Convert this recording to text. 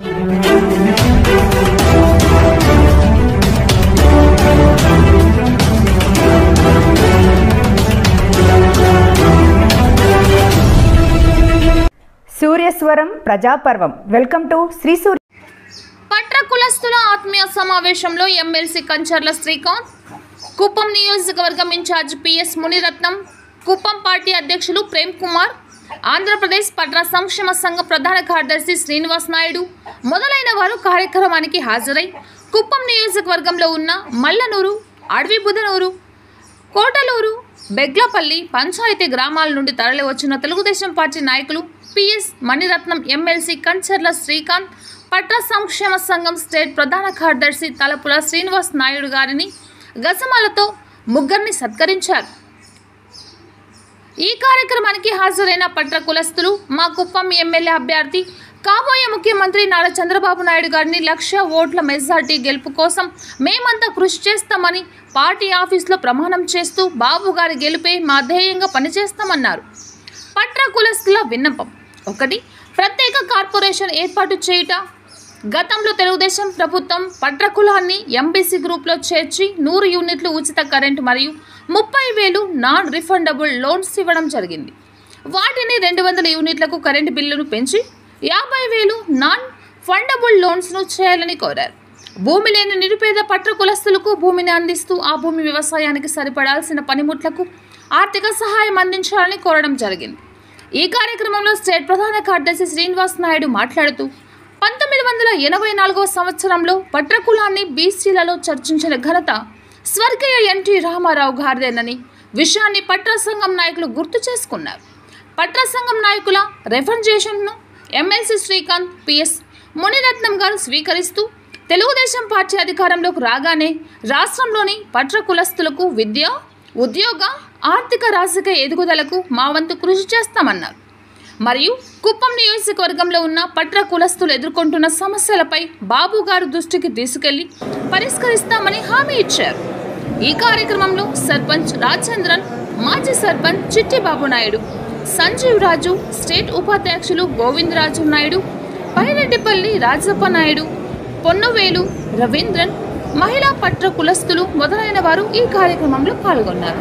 సూర్యస్వరం ప్రజాపర్వం. Welcome to Shri Surya. పట్ర కులస్తుల ఆత్మీయ సమావేశంలో ఎమ్మెల్సీ కంచర్ల శ్రీకాంత్, కుప్పం నియోజకవర్గం incharge PS Muniratnam, Kuppam party అధ్యక్షులు ప్రేమ్ కుమార్, ఆంధ్రప్రదేశ్ పట్ర సంక్షేమ సంఘ ప్రధాన కార్యదర్శి శ్రీనివాస్ నాయుడు మొదలైన వారు కార్యక్రమానికి హాజరై కుప్పం నియోజకవర్గంలో ఉన్న మల్లనూరు, అడవిబుధనూరు, కోటలూరు, బెగ్లపల్లి పంచాయతీ గ్రామాల నుండి తరలి వచ్చిన తెలుగుదేశం పార్టీ నాయకులు పిఎస్ మణిరత్నం, ఎమ్మెల్సీ కంచర్ల శ్రీకాంత్, పట్ర సంక్షేమ సంఘం స్టేట్ ప్రధాన కార్యదర్శి తలపుల శ్రీనివాస్ నాయుడు గారిని గజమాలతో ముగ్గురిని సత్కరించారు. ఈ కార్యక్రమానికి హాజరైన పట్ర కులస్తులు మా కుప్పం ఎమ్మెల్యే అభ్యర్థి కాబోయే ముఖ్యమంత్రి నారా చంద్రబాబు నాయుడు గారిని 1,00,000 ఓట్ల మెజార్టీ గెలుపు కోసం మేమంతా కృషి చేస్తామని పార్టీ ఆఫీసులో ప్రమాణం చేస్తూ బాబు గారి గెలుపే మా ధ్యేయంగా పనిచేస్తామన్నారు. పట్ర కులస్తుల విన్నపం: 1. ప్రత్యేక కార్పొరేషన్ ఏర్పాటు చేయుట. గతంలో తెలుగుదేశం ప్రభుత్వం పట్ర కులాన్ని ఎంబీసీ గ్రూప్లో చేర్చి 100 యూనిట్లు ఉచిత కరెంటు మరియు 30,000 నాన్ రిఫండబుల్ లోన్స్ ఇవ్వడం జరిగింది. వాటిని 200 యూనిట్లకు కరెంటు బిల్లును పెంచి 50,000 నాన్ ఫండబుల్ లోన్స్ను చేయాలని కోరారు. భూమి లేని నిరుపేద పట్ర కులస్తులకు భూమిని అందిస్తూ ఆ భూమి వ్యవసాయానికి సరిపడాల్సిన పనిముట్లకు ఆర్థిక సహాయం అందించాలని కోరడం జరిగింది. ఈ కార్యక్రమంలో స్టేట్ ప్రధాన కార్యదర్శి శ్రీనివాస్ నాయుడు మాట్లాడుతూ 1984 సంవత్సరంలో పట్ర కులాన్ని బీసీలలో చర్చించిన ఘనత స్వర్గీయ ఎన్టీ రామారావు గారిదేనని విషయాన్ని పట్ర సంఘం నాయకులు గుర్తు చేసుకున్నారు. పట్ర సంఘం నాయకుల రిఫరెన్స్ను ఎమ్మెల్సీ శ్రీకాంత్, పిఎస్ మునిరత్నం గారు స్వీకరిస్తూ తెలుగుదేశం పార్టీ అధికారంలోకి రాగానే రాష్ట్రంలోని పట్ర కులస్తులకు విద్య, ఉద్యోగ, ఆర్థిక, రాజకీయ ఎదుగుదలకు మా వంతు కృషి చేస్తామన్నారు. మరియు కుప్పం నియోజకవర్గంలో ఉన్న పట్ర కులస్తులు ఎదుర్కొంటున్న సమస్యలపై బాబు గారు దృష్టికి తీసుకెళ్లి పరిష్కరిస్తామని హామీ ఇచ్చారు. ఈ కార్యక్రమంలో సర్పంచ్ రాజేంద్రన్, మాజీ సర్పంచ్ చిట్టిబాబు నాయుడు, సంజీవ్ రాజు, స్టేట్ ఉపాధ్యక్షులు గోవిందరాజు నాయుడు, పైరెడ్డిపల్లి రాజప్ప నాయుడు, పొన్నవేలు రవీంద్రన్, మహిళా పట్ర కులస్తులు మొదలైన వారు ఈ కార్యక్రమంలో పాల్గొన్నారు.